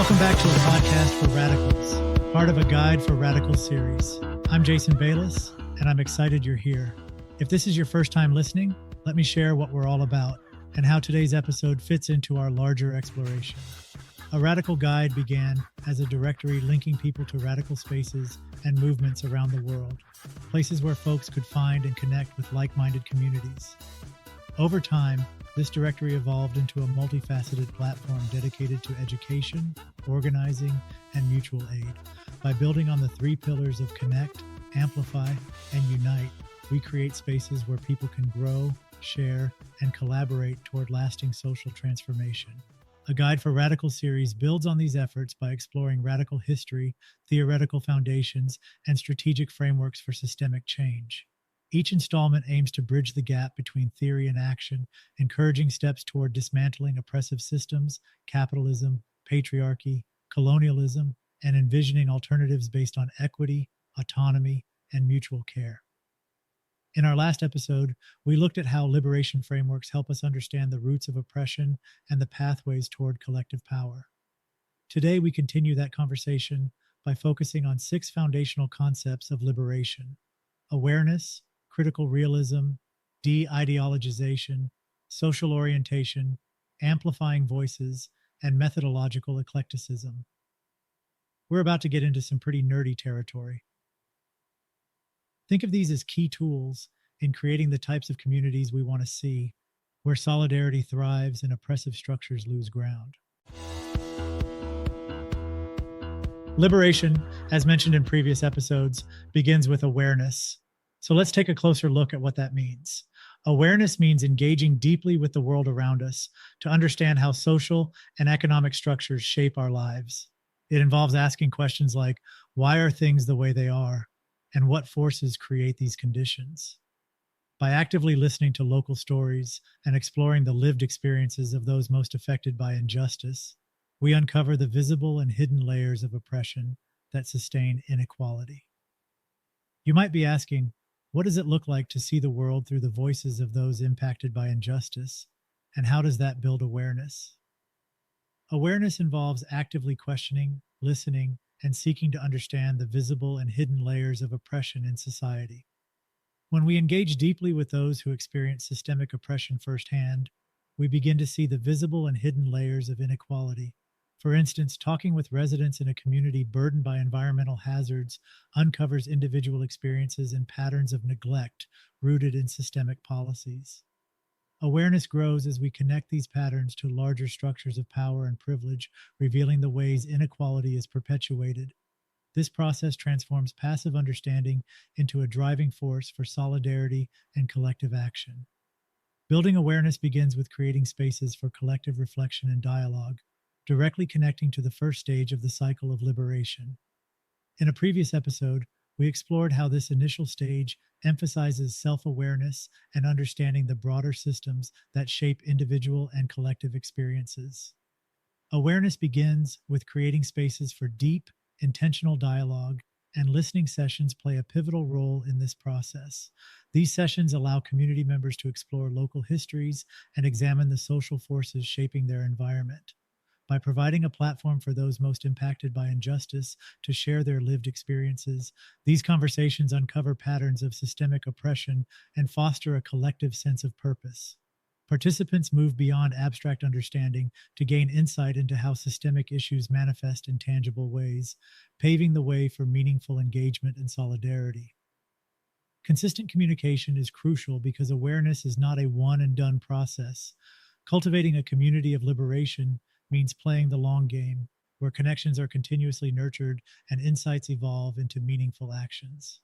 Welcome back to a podcast for radicals, part of a Guide for Radicals series. I'm Jason Bayless, and I'm excited you're here. If this is your first time listening, let me share what we're all about and how today's episode fits into our larger exploration. A Radical Guide began as a directory linking people to radical spaces and movements around the world, places where folks could find and connect with like-minded communities. Over time, this directory evolved into a multifaceted platform dedicated to education, organizing, and mutual aid. By building on the three pillars of connect, amplify, and unite, we create spaces where people can grow, share, and collaborate toward lasting social transformation. A Guide for Radical series builds on these efforts by exploring radical history, theoretical foundations, and strategic frameworks for systemic change. Each installment aims to bridge the gap between theory and action, encouraging steps toward dismantling oppressive systems, capitalism, patriarchy, colonialism, and envisioning alternatives based on equity, autonomy, and mutual care. In our last episode, we looked at how liberation frameworks help us understand the roots of oppression and the pathways toward collective power. Today, we continue that conversation by focusing on 6 foundational concepts of liberation: awareness, critical realism, De-Ideologization, social orientation, amplifying voices, and methodological eclecticism. We're about to get into some pretty nerdy territory. Think of these as key tools in creating the types of communities we want to see, where solidarity thrives and oppressive structures lose ground. Liberation, as mentioned in previous episodes, begins with awareness. So let's take a closer look at what that means. Awareness means engaging deeply with the world around us to understand how social and economic structures shape our lives. It involves asking questions like, why are things the way they are? And what forces create these conditions? By actively listening to local stories and exploring the lived experiences of those most affected by injustice, we uncover the visible and hidden layers of oppression that sustain inequality. You might be asking, what does it look like to see the world through the voices of those impacted by injustice, and how does that build awareness? Awareness involves actively questioning, listening, and seeking to understand the visible and hidden layers of oppression in society. When we engage deeply with those who experience systemic oppression firsthand, we begin to see the visible and hidden layers of inequality. For instance, talking with residents in a community burdened by environmental hazards uncovers individual experiences and patterns of neglect rooted in systemic policies. Awareness grows as we connect these patterns to larger structures of power and privilege, revealing the ways inequality is perpetuated. This process transforms passive understanding into a driving force for solidarity and collective action. Building awareness begins with creating spaces for collective reflection and dialogue, directly connecting to the first stage of the cycle of liberation. In a previous episode, we explored how this initial stage emphasizes self-awareness and understanding the broader systems that shape individual and collective experiences. Awareness begins with creating spaces for deep, intentional dialogue, and listening sessions play a pivotal role in this process. These sessions allow community members to explore local histories and examine the social forces shaping their environment. By providing a platform for those most impacted by injustice to share their lived experiences, these conversations uncover patterns of systemic oppression and foster a collective sense of purpose. Participants move beyond abstract understanding to gain insight into how systemic issues manifest in tangible ways, paving the way for meaningful engagement and solidarity. Consistent communication is crucial because awareness is not a one-and-done process. Cultivating a community of liberation means playing the long game, where connections are continuously nurtured and insights evolve into meaningful actions.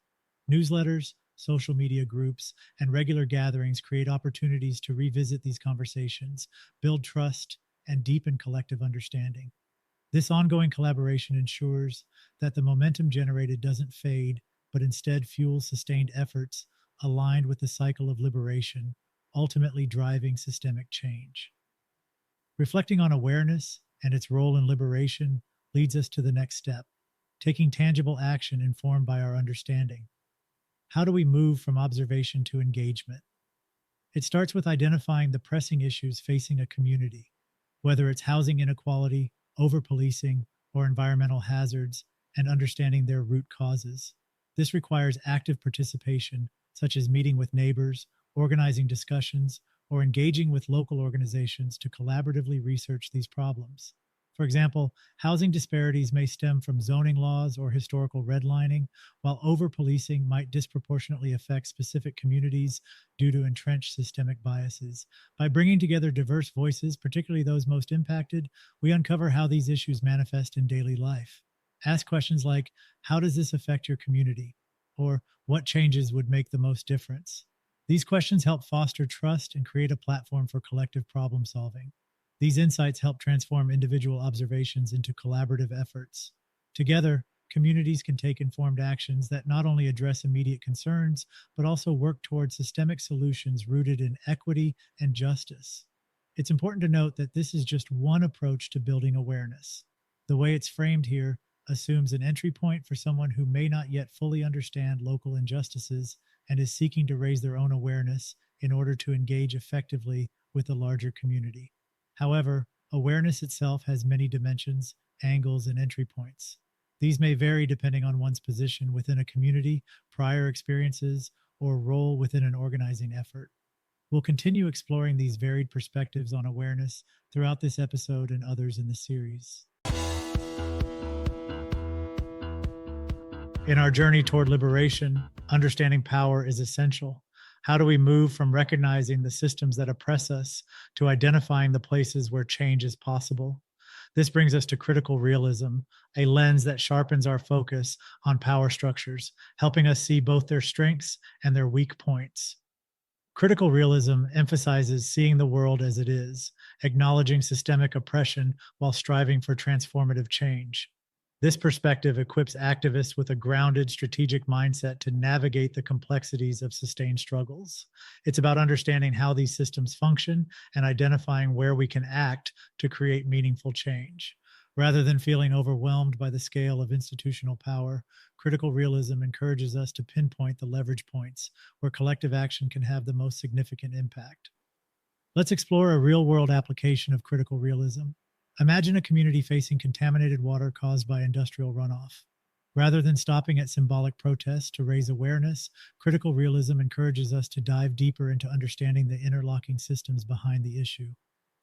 Newsletters, social media groups, and regular gatherings create opportunities to revisit these conversations, build trust, and deepen collective understanding. This ongoing collaboration ensures that the momentum generated doesn't fade, but instead fuels sustained efforts aligned with the cycle of liberation, ultimately driving systemic change. Reflecting on awareness and its role in liberation leads us to the next step, taking tangible action informed by our understanding. How do we move from observation to engagement? It starts with identifying the pressing issues facing a community, whether it's housing inequality, over-policing, or environmental hazards and understanding their root causes. This requires active participation, such as meeting with neighbors, organizing discussions, or engaging with local organizations to collaboratively research these problems. For example, housing disparities may stem from zoning laws or historical redlining, while over policing might disproportionately affect specific communities due to entrenched systemic biases. By bringing together diverse voices, particularly those most impacted, we uncover how these issues manifest in daily life. Ask questions like, how does this affect your community? Or what changes would make the most difference? These questions help foster trust and create a platform for collective problem solving. These insights help transform individual observations into collaborative efforts. Together, communities can take informed actions that not only address immediate concerns, but also work towards systemic solutions rooted in equity and justice. It's important to note that this is just one approach to building awareness. The way it's framed here assumes an entry point for someone who may not yet fully understand local injustices and is seeking to raise their own awareness in order to engage effectively with the larger community. However, awareness itself has many dimensions, angles, and entry points. These may vary depending on one's position within a community, prior experiences, or role within an organizing effort. We'll continue exploring these varied perspectives on awareness throughout this episode and others in the series. In our journey toward liberation, understanding power is essential. How do we move from recognizing the systems that oppress us to identifying the places where change is possible? This brings us to critical realism, a lens that sharpens our focus on power structures, helping us see both their strengths and their weak points. Critical realism emphasizes seeing the world as it is, acknowledging systemic oppression while striving for transformative change. This perspective equips activists with a grounded strategic mindset to navigate the complexities of sustained struggles. It's about understanding how these systems function and identifying where we can act to create meaningful change. Rather than feeling overwhelmed by the scale of institutional power, critical realism encourages us to pinpoint the leverage points where collective action can have the most significant impact. Let's explore a real world application of critical realism. Imagine a community facing contaminated water caused by industrial runoff. Rather than stopping at symbolic protests to raise awareness, critical realism encourages us to dive deeper into understanding the interlocking systems behind the issue.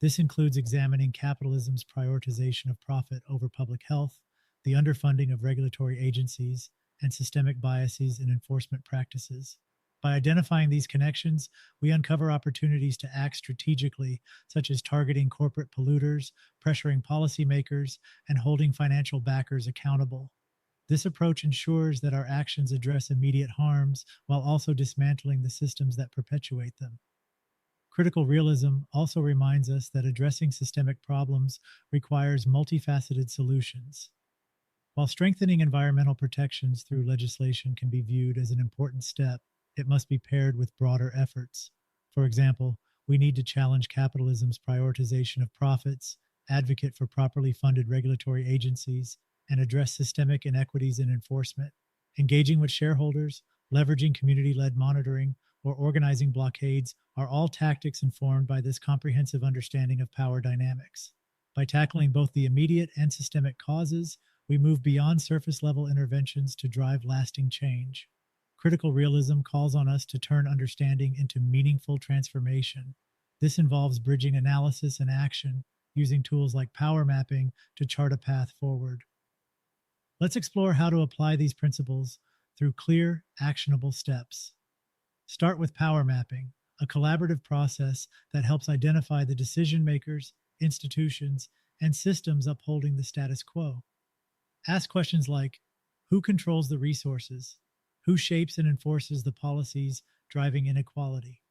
This includes examining capitalism's prioritization of profit over public health, the underfunding of regulatory agencies, and systemic biases in enforcement practices. By identifying these connections, we uncover opportunities to act strategically, such as targeting corporate polluters, pressuring policymakers, and holding financial backers accountable. This approach ensures that our actions address immediate harms while also dismantling the systems that perpetuate them. Critical realism also reminds us that addressing systemic problems requires multifaceted solutions. While strengthening environmental protections through legislation can be viewed as an important step, it must be paired with broader efforts. For example, we need to challenge capitalism's prioritization of profits, advocate for properly funded regulatory agencies, and address systemic inequities in enforcement. Engaging with shareholders, leveraging community led monitoring, or organizing blockades are all tactics informed by this comprehensive understanding of power dynamics. By tackling both the immediate and systemic causes, we move beyond surface level interventions to drive lasting change. Critical realism calls on us to turn understanding into meaningful transformation. This involves bridging analysis and action, using tools like power mapping to chart a path forward. Let's explore how to apply these principles through clear, actionable steps. Start with power mapping, a collaborative process that helps identify the decision makers, institutions, and systems upholding the status quo. Ask questions like, who controls the resources? Who shapes and enforces the policies driving inequality?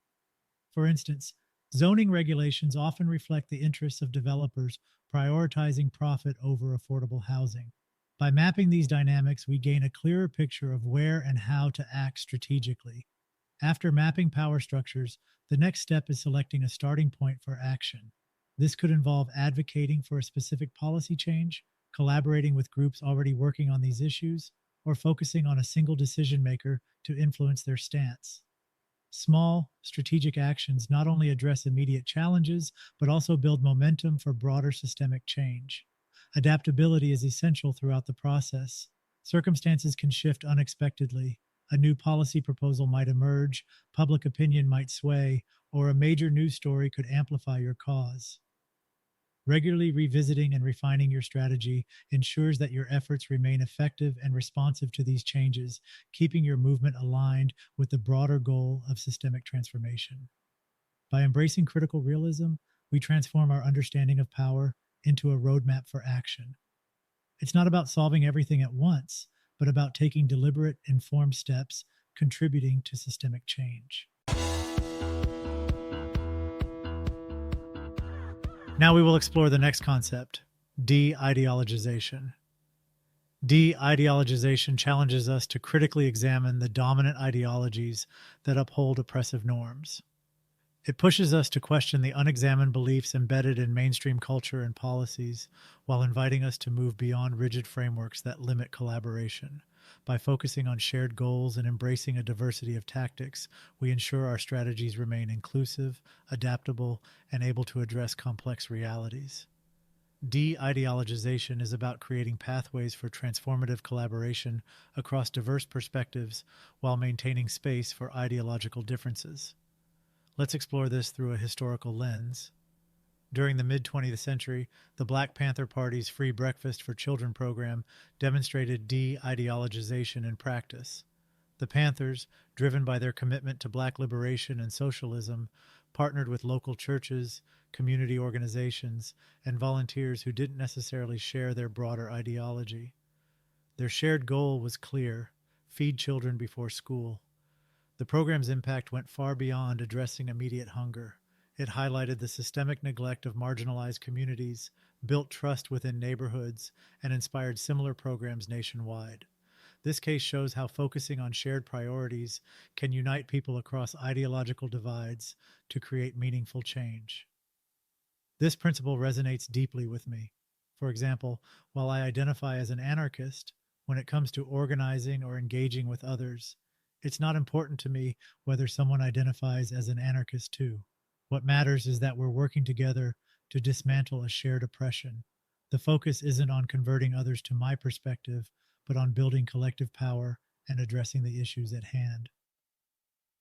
For instance, zoning regulations often reflect the interests of developers prioritizing profit over affordable housing. By mapping these dynamics, we gain a clearer picture of where and how to act strategically. After mapping power structures, the next step is selecting a starting point for action. This could involve advocating for a specific policy change, collaborating with groups already working on these issues, or focusing on a single decision maker to influence their stance. Small, strategic actions not only address immediate challenges, but also build momentum for broader systemic change. Adaptability is essential throughout the process. Circumstances can shift unexpectedly. A new policy proposal might emerge, public opinion might sway, or a major news story could amplify your cause. Regularly revisiting and refining your strategy ensures that your efforts remain effective and responsive to these changes, keeping your movement aligned with the broader goal of systemic transformation. By embracing critical realism, we transform our understanding of power into a roadmap for action. It's not about solving everything at once, but about taking deliberate, informed steps contributing to systemic change. Now we will explore the next concept, de-ideologization. De-ideologization challenges us to critically examine the dominant ideologies that uphold oppressive norms. It pushes us to question the unexamined beliefs embedded in mainstream culture and policies, while inviting us to move beyond rigid frameworks that limit collaboration. By focusing on shared goals and embracing a diversity of tactics, we ensure our strategies remain inclusive, adaptable, and able to address complex realities. De-ideologization is about creating pathways for transformative collaboration across diverse perspectives while maintaining space for ideological differences. Let's explore this through a historical lens. During the mid-20th century, the Black Panther Party's Free Breakfast for Children program demonstrated de-ideologization in practice. The Panthers, driven by their commitment to Black liberation and socialism, partnered with local churches, community organizations, and volunteers who didn't necessarily share their broader ideology. Their shared goal was clear: feed children before school. The program's impact went far beyond addressing immediate hunger. It highlighted the systemic neglect of marginalized communities, built trust within neighborhoods, and inspired similar programs nationwide. This case shows how focusing on shared priorities can unite people across ideological divides to create meaningful change. This principle resonates deeply with me. For example, while I identify as an anarchist, when it comes to organizing or engaging with others, it's not important to me whether someone identifies as an anarchist too. What matters is that we're working together to dismantle a shared oppression. The focus isn't on converting others to my perspective, but on building collective power and addressing the issues at hand.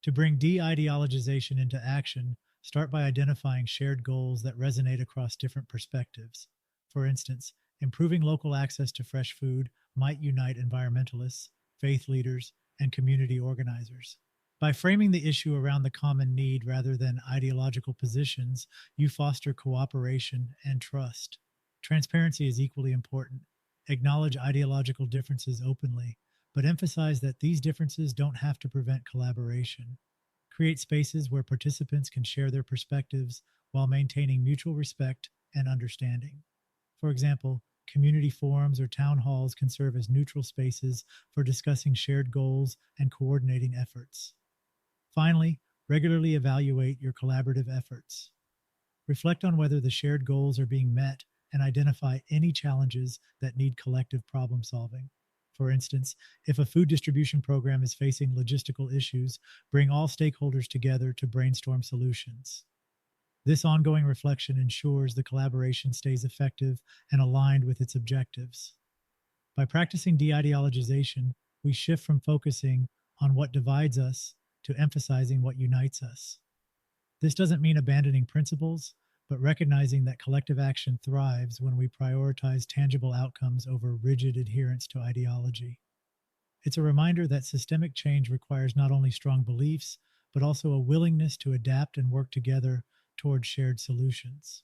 To bring de-ideologization into action, start by identifying shared goals that resonate across different perspectives. For instance, improving local access to fresh food might unite environmentalists, faith leaders, and community organizers. By framing the issue around the common need rather than ideological positions, you foster cooperation and trust. Transparency is equally important. Acknowledge ideological differences openly, but emphasize that these differences don't have to prevent collaboration. Create spaces where participants can share their perspectives while maintaining mutual respect and understanding. For example, community forums or town halls can serve as neutral spaces for discussing shared goals and coordinating efforts. Finally, regularly evaluate your collaborative efforts. Reflect on whether the shared goals are being met and identify any challenges that need collective problem solving. For instance, if a food distribution program is facing logistical issues, bring all stakeholders together to brainstorm solutions. This ongoing reflection ensures the collaboration stays effective and aligned with its objectives. By practicing de-ideologization, we shift from focusing on what divides us to emphasizing what unites us. This doesn't mean abandoning principles, but recognizing that collective action thrives when we prioritize tangible outcomes over rigid adherence to ideology. It's a reminder that systemic change requires not only strong beliefs, but also a willingness to adapt and work together toward shared solutions.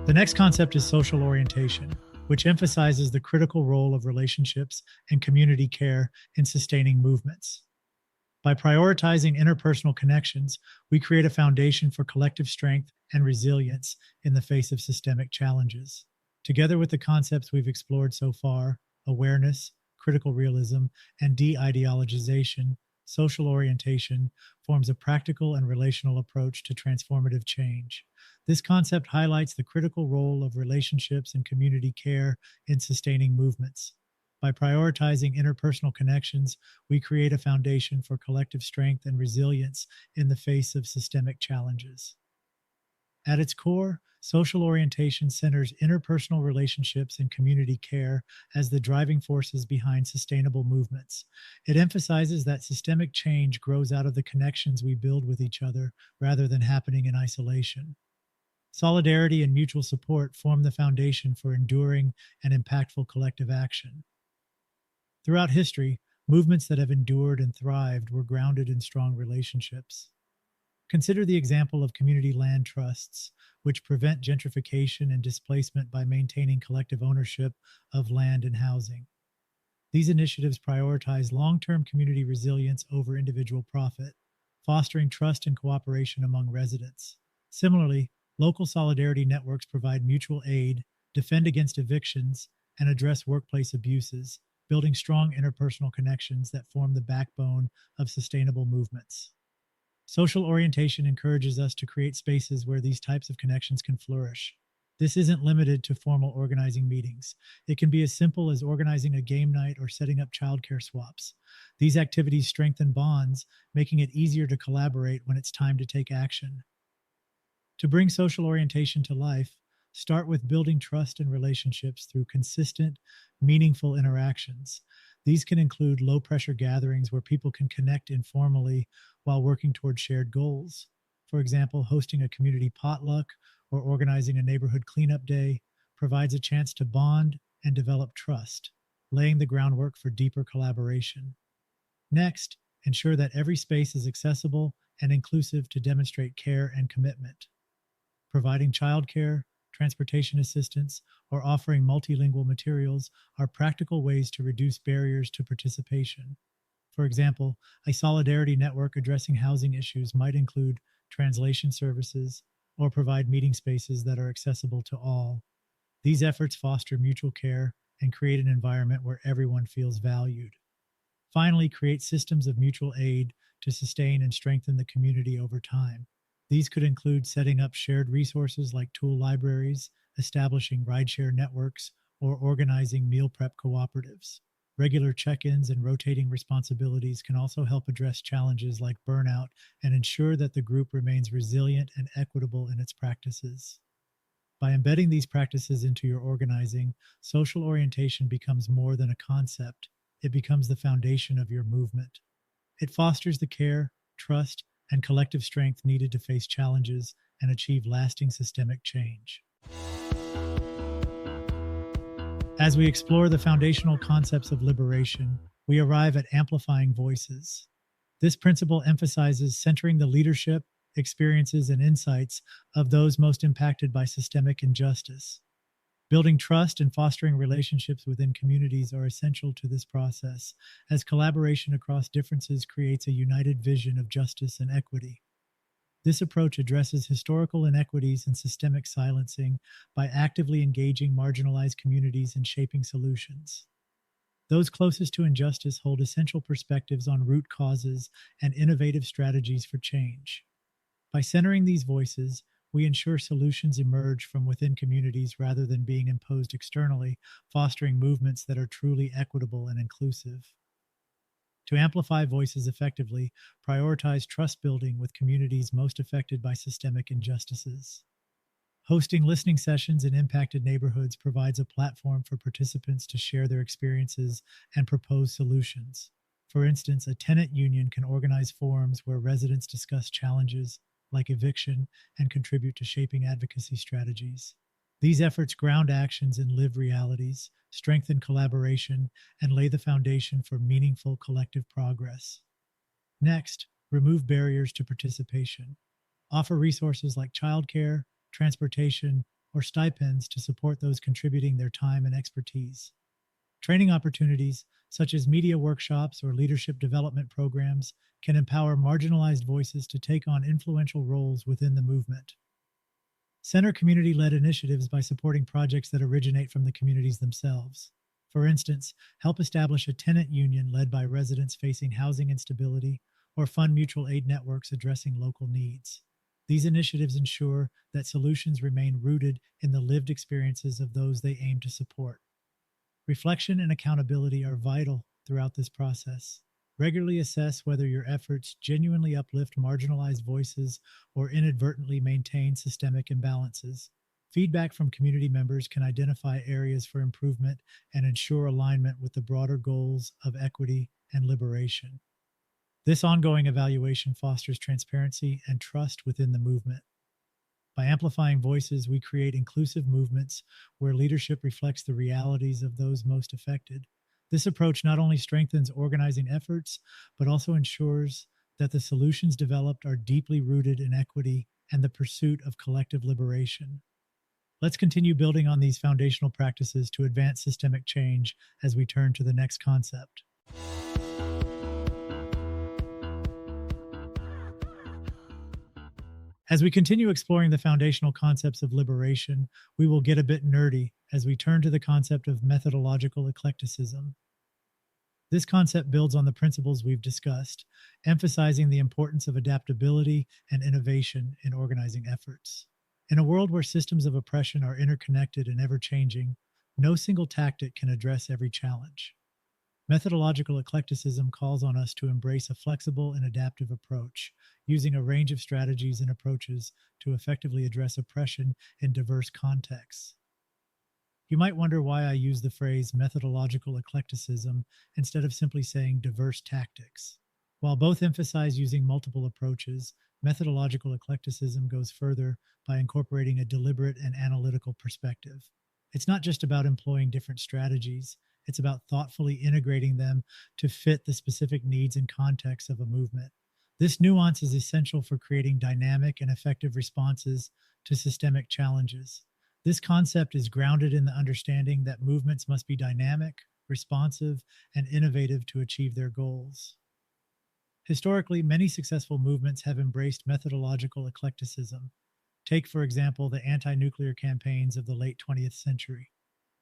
The next concept is social orientation, which emphasizes the critical role of relationships and community care in sustaining movements. By prioritizing interpersonal connections, we create a foundation for collective strength and resilience in the face of systemic challenges. Together with the concepts we've explored so far, awareness, critical realism, and de-ideologization, social orientation forms a practical and relational approach to transformative change. This concept highlights the critical role of relationships and community care in sustaining movements. By prioritizing interpersonal connections, we create a foundation for collective strength and resilience in the face of systemic challenges. At its core, social orientation centers interpersonal relationships and community care as the driving forces behind sustainable movements. It emphasizes that systemic change grows out of the connections we build with each other rather than happening in isolation. Solidarity and mutual support form the foundation for enduring and impactful collective action. Throughout history, movements that have endured and thrived were grounded in strong relationships. Consider the example of community land trusts, which prevent gentrification and displacement by maintaining collective ownership of land and housing. These initiatives prioritize long term community resilience over individual profit, fostering trust and cooperation among residents. Similarly, local solidarity networks provide mutual aid, defend against evictions, and address workplace abuses, building strong interpersonal connections that form the backbone of sustainable movements. Social orientation encourages us to create spaces where these types of connections can flourish. This isn't limited to formal organizing meetings. It can be as simple as organizing a game night or setting up childcare swaps. These activities strengthen bonds, making it easier to collaborate when it's time to take action. To bring social orientation to life, start with building trust and relationships through consistent, meaningful interactions. These can include low pressure gatherings where people can connect informally while working toward shared goals. For example, hosting a community potluck or organizing a neighborhood cleanup day provides a chance to bond and develop trust, laying the groundwork for deeper collaboration. Next, ensure that every space is accessible and inclusive to demonstrate care and commitment. Providing childcare, transportation assistance, or offering multilingual materials are practical ways to reduce barriers to participation. For example, a solidarity network addressing housing issues might include translation services or provide meeting spaces that are accessible to all. These efforts foster mutual care and create an environment where everyone feels valued. Finally, create systems of mutual aid to sustain and strengthen the community over time. These could include setting up shared resources like tool libraries, establishing rideshare networks, or organizing meal prep cooperatives. Regular check ins and rotating responsibilities can also help address challenges like burnout and ensure that the group remains resilient and equitable in its practices. By embedding these practices into your organizing, social orientation becomes more than a concept, it becomes the foundation of your movement. It fosters the care, trust, and collective strength needed to face challenges and achieve lasting systemic change. As we explore the foundational concepts of liberation, we arrive at amplifying voices. This principle emphasizes centering the leadership, experiences, and insights of those most impacted by systemic injustice. Building trust and fostering relationships within communities are essential to this process, as collaboration across differences creates a united vision of justice and equity. This approach addresses historical inequities and systemic silencing by actively engaging marginalized communities and shaping solutions. Those closest to injustice hold essential perspectives on root causes and innovative strategies for change. By centering these voices, we ensure solutions emerge from within communities rather than being imposed externally, fostering movements that are truly equitable and inclusive. To amplify voices effectively, prioritize trust building with communities most affected by systemic injustices. Hosting listening sessions in impacted neighborhoods provides a platform for participants to share their experiences and propose solutions. For instance, a tenant union can organize forums where residents discuss challenges like eviction and contribute to shaping advocacy strategies. These efforts ground actions in lived realities, strengthen collaboration, and lay the foundation for meaningful collective progress. Next, remove barriers to participation. Offer resources like childcare, transportation, or stipends to support those contributing their time and expertise. Training opportunities, such as media workshops or leadership development programs, can empower marginalized voices to take on influential roles within the movement. Center community led initiatives by supporting projects that originate from the communities themselves. For instance, help establish a tenant union led by residents facing housing instability, or fund mutual aid networks addressing local needs. These initiatives ensure that solutions remain rooted in the lived experiences of those they aim to support. Reflection and accountability are vital throughout this process. Regularly assess whether your efforts genuinely uplift marginalized voices or inadvertently maintain systemic imbalances. Feedback from community members can identify areas for improvement and ensure alignment with the broader goals of equity and liberation. This ongoing evaluation fosters transparency and trust within the movement. By amplifying voices, we create inclusive movements where leadership reflects the realities of those most affected. This approach not only strengthens organizing efforts, but also ensures that the solutions developed are deeply rooted in equity and the pursuit of collective liberation. Let's continue building on these foundational practices to advance systemic change as we turn to the next concept. As we continue exploring the foundational concepts of liberation, we will get a bit nerdy as we turn to the concept of methodological eclecticism. This concept builds on the principles we've discussed, emphasizing the importance of adaptability and innovation in organizing efforts. In a world where systems of oppression are interconnected and ever changing, no single tactic can address every challenge. Methodological eclecticism calls on us to embrace a flexible and adaptive approach, using a range of strategies and approaches to effectively address oppression in diverse contexts. You might wonder why I use the phrase methodological eclecticism instead of simply saying diverse tactics. While both emphasize using multiple approaches, methodological eclecticism goes further by incorporating a deliberate and analytical perspective. It's not just about employing different strategies, it's about thoughtfully integrating them to fit the specific needs and context of a movement. This nuance is essential for creating dynamic and effective responses to systemic challenges. This concept is grounded in the understanding that movements must be dynamic, responsive, and innovative to achieve their goals. Historically, many successful movements have embraced methodological eclecticism. Take, for example, the anti nuclear campaigns of the late 20th century.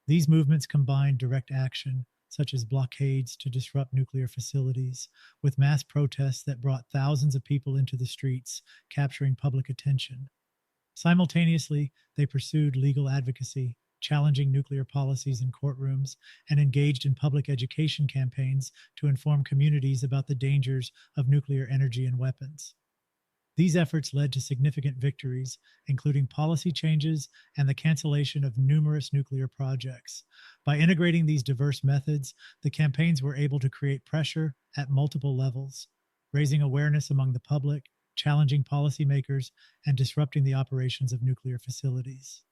These movements combined direct action, such as blockades to disrupt nuclear facilities, with mass protests that brought thousands of people into the streets, capturing public attention. Simultaneously, they pursued legal advocacy, challenging nuclear policies in courtrooms, and engaged in public education campaigns to inform communities about the dangers of nuclear energy and weapons. These efforts led to significant victories, including policy changes and the cancellation of numerous nuclear projects. By integrating these diverse methods, the campaigns were able to create pressure at multiple levels, raising awareness among the public, challenging policymakers, and disrupting the operations of nuclear facilities.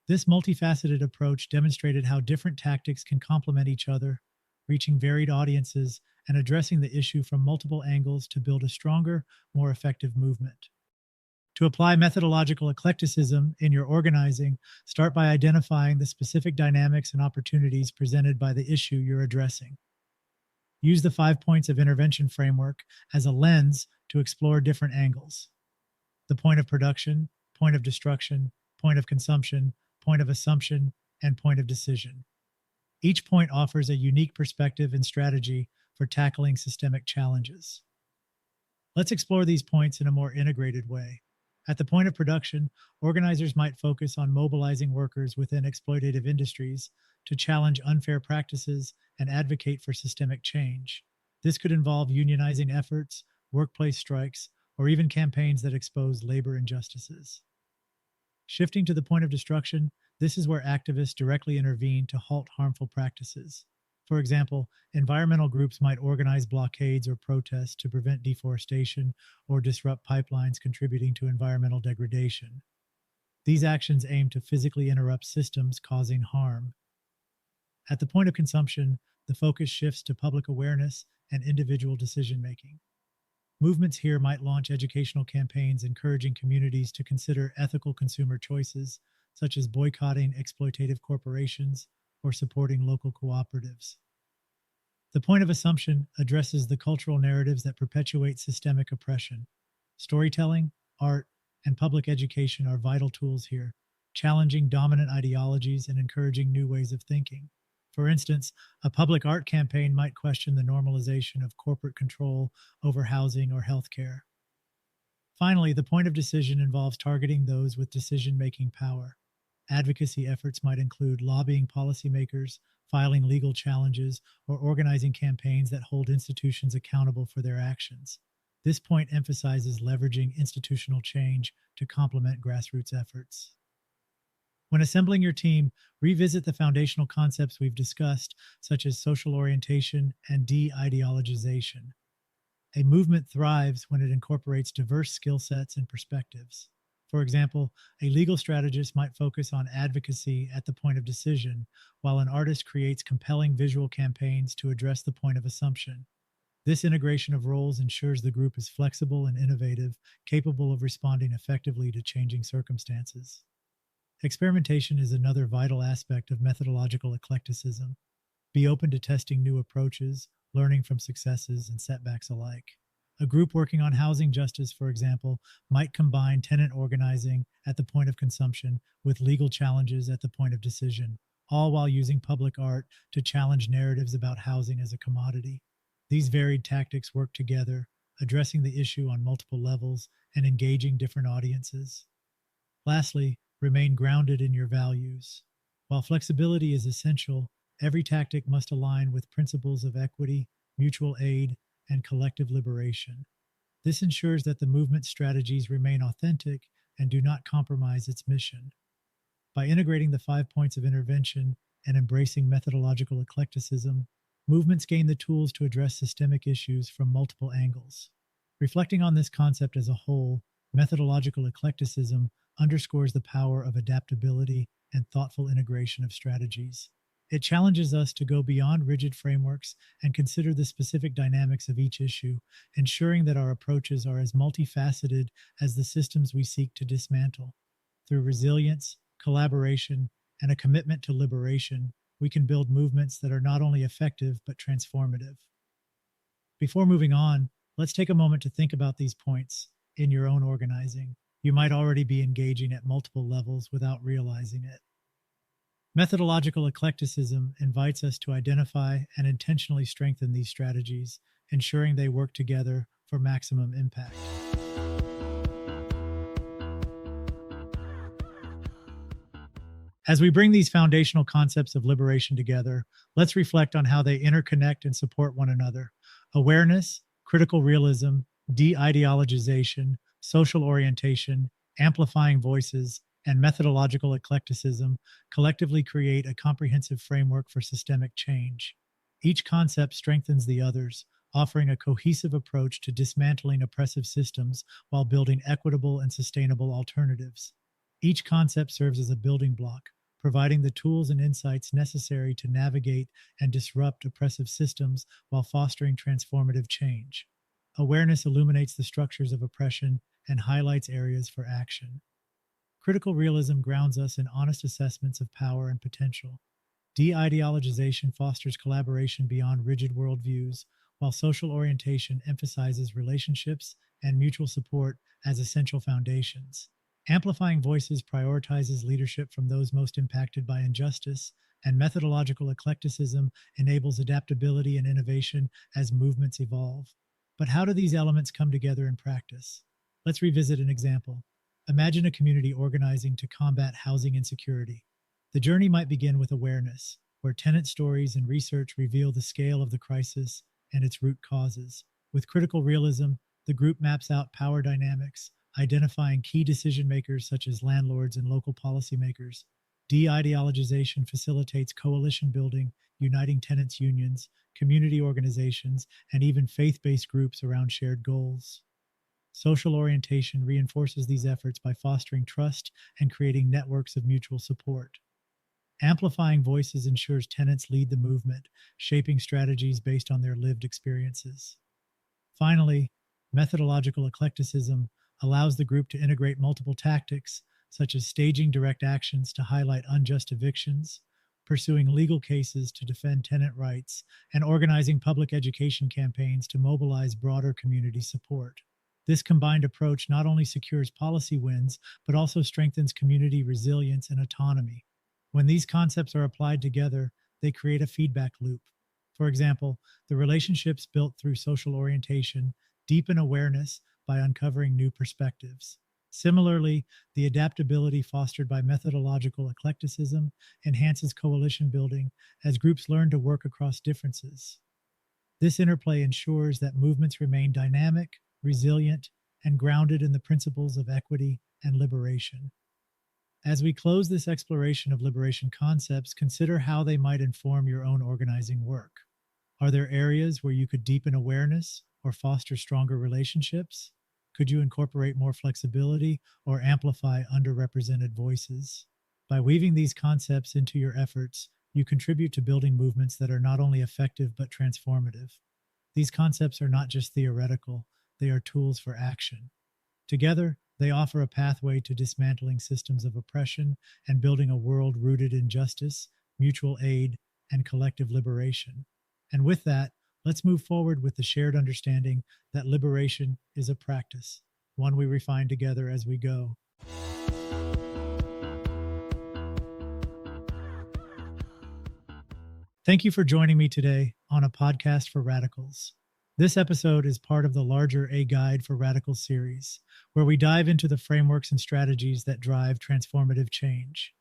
This multifaceted approach demonstrated how different tactics can complement each other, reaching varied audiences and addressing the issue from multiple angles to build a stronger, more effective movement. To apply methodological eclecticism in your organizing, start by identifying the specific dynamics and opportunities presented by the issue you're addressing. Use the 5 points of intervention framework as a lens to explore different angles: the point of production, point of destruction, point of consumption, point of assumption, and point of decision. Each point offers a unique perspective and strategy for tackling systemic challenges. Let's explore these points in a more integrated way. At the point of production, organizers might focus on mobilizing workers within exploitative industries to challenge unfair practices and advocate for systemic change. This could involve unionizing efforts, workplace strikes, or even campaigns that expose labor injustices. Shifting to the point of destruction, this is where activists directly intervene to halt harmful practices. For example, environmental groups might organize blockades or protests to prevent deforestation or disrupt pipelines contributing to environmental degradation. These actions aim to physically interrupt systems causing harm. At the point of consumption, the focus shifts to public awareness and individual decision making. Movements here might launch educational campaigns encouraging communities to consider ethical consumer choices, such as boycotting exploitative corporations or supporting local cooperatives. The point of assumption addresses the cultural narratives that perpetuate systemic oppression. Storytelling, art, and public education are vital tools here, challenging dominant ideologies and encouraging new ways of thinking. For instance, a public art campaign might question the normalization of corporate control over housing or healthcare. Finally, the point of decision involves targeting those with decision-making power. Advocacy efforts might include lobbying policymakers, filing legal challenges, or organizing campaigns that hold institutions accountable for their actions. This point emphasizes leveraging institutional change to complement grassroots efforts. When assembling your team, revisit the foundational concepts we've discussed, such as social orientation and de-ideologization. A movement thrives when it incorporates diverse skill sets and perspectives. For example, a legal strategist might focus on advocacy at the point of decision, while an artist creates compelling visual campaigns to address the point of assumption. This integration of roles ensures the group is flexible and innovative, capable of responding effectively to changing circumstances. Experimentation is another vital aspect of methodological eclecticism. Be open to testing new approaches, learning from successes and setbacks alike. A group working on housing justice, for example, might combine tenant organizing at the point of consumption with legal challenges at the point of decision, all while using public art to challenge narratives about housing as a commodity. These varied tactics work together, addressing the issue on multiple levels and engaging different audiences. Lastly, remain grounded in your values. While flexibility is essential, every tactic must align with principles of equity, mutual aid, and collective liberation. This ensures that the movement's strategies remain authentic and do not compromise its mission. By integrating the 5 points of intervention and embracing methodological eclecticism, movements gain the tools to address systemic issues from multiple angles. Reflecting on this concept as a whole, methodological eclecticism underscores the power of adaptability and thoughtful integration of strategies. It challenges us to go beyond rigid frameworks and consider the specific dynamics of each issue, ensuring that our approaches are as multifaceted as the systems we seek to dismantle. Through resilience, collaboration, and a commitment to liberation, we can build movements that are not only effective but transformative. Before moving on, let's take a moment to think about these points in your own organizing. You might already be engaging at multiple levels without realizing it. Methodological eclecticism invites us to identify and intentionally strengthen these strategies, ensuring they work together for maximum impact. As we bring these foundational concepts of liberation together, let's reflect on how they interconnect and support one another. Awareness, critical realism, de-ideologization, social orientation, amplifying voices, and methodological eclecticism collectively create a comprehensive framework for systemic change. Each concept strengthens the others, offering a cohesive approach to dismantling oppressive systems while building equitable and sustainable alternatives. Each concept serves as a building block, providing the tools and insights necessary to navigate and disrupt oppressive systems while fostering transformative change. Awareness illuminates the structures of oppression and highlights areas for action. Critical realism grounds us in honest assessments of power and potential. De-ideologization fosters collaboration beyond rigid worldviews, while social orientation emphasizes relationships and mutual support as essential foundations. Amplifying Voices prioritizes leadership from those most impacted by injustice, and methodological eclecticism enables adaptability and innovation as movements evolve. But how do these elements come together in practice? Let's revisit an example. Imagine a community organizing to combat housing insecurity. The journey might begin with awareness, where tenant stories and research reveal the scale of the crisis and its root causes. With critical realism, the group maps out power dynamics, identifying key decision makers such as landlords and local policymakers. De-ideologization facilitates coalition building, uniting tenants' unions, community organizations, and even faith-based groups around shared goals. Social orientation reinforces these efforts by fostering trust and creating networks of mutual support. Amplifying Voices ensures tenants lead the movement, shaping strategies based on their lived experiences. Finally, methodological eclecticism allows the group to integrate multiple tactics, such as staging direct actions to highlight unjust evictions, pursuing legal cases to defend tenant rights, and organizing public education campaigns to mobilize broader community support. This combined approach not only secures policy wins, but also strengthens community resilience and autonomy. When these concepts are applied together, they create a feedback loop. For example, the relationships built through social orientation deepen awareness by uncovering new perspectives. Similarly, the adaptability fostered by methodological eclecticism enhances coalition building as groups learn to work across differences. This interplay ensures that movements remain dynamic, resilient, and grounded in the principles of equity and liberation. As we close this exploration of liberation concepts, consider how they might inform your own organizing work. Are there areas where you could deepen awareness or foster stronger relationships? Could you incorporate more flexibility or amplify underrepresented voices? By weaving these concepts into your efforts, you contribute to building movements that are not only effective but transformative. These concepts are not just theoretical, they are tools for action. Together, they offer a pathway to dismantling systems of oppression and building a world rooted in justice, mutual aid, and collective liberation. And with that, let's move forward with the shared understanding that liberation is a practice, one we refine together as we go. Thank you for joining me today on a podcast for radicals. This episode is part of the larger A Guide for Radicals series, where we dive into the frameworks and strategies that drive transformative change.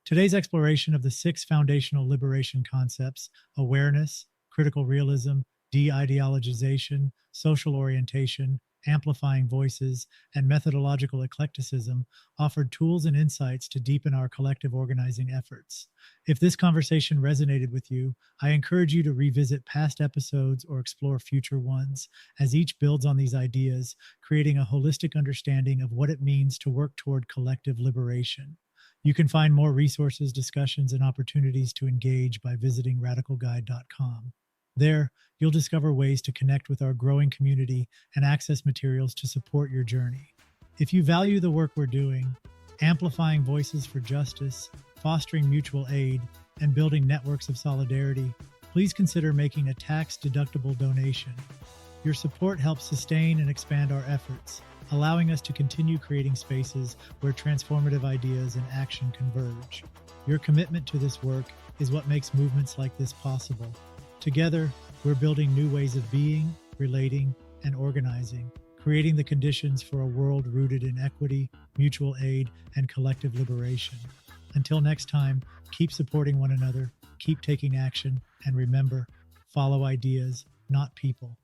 Today's exploration of the 6 foundational liberation concepts: awareness, critical realism, de-ideologization, social orientation, amplifying voices, and methodological eclecticism offered tools and insights to deepen our collective organizing efforts. If this conversation resonated with you, I encourage you to revisit past episodes or explore future ones, as each builds on these ideas, creating a holistic understanding of what it means to work toward collective liberation. You can find more resources, discussions, and opportunities to engage by visiting radicalguide.com. There, you'll discover ways to connect with our growing community and access materials to support your journey. If you value the work we're doing, amplifying voices for justice, fostering mutual aid, and building networks of solidarity, please consider making a tax-deductible donation. Your support helps sustain and expand our efforts, allowing us to continue creating spaces where transformative ideas and action converge. Your commitment to this work is what makes movements like this possible. Together, we're building new ways of being, relating, and organizing, creating the conditions for a world rooted in equity, mutual aid, and collective liberation. Until next time, keep supporting one another, keep taking action, and remember, follow ideas, not people.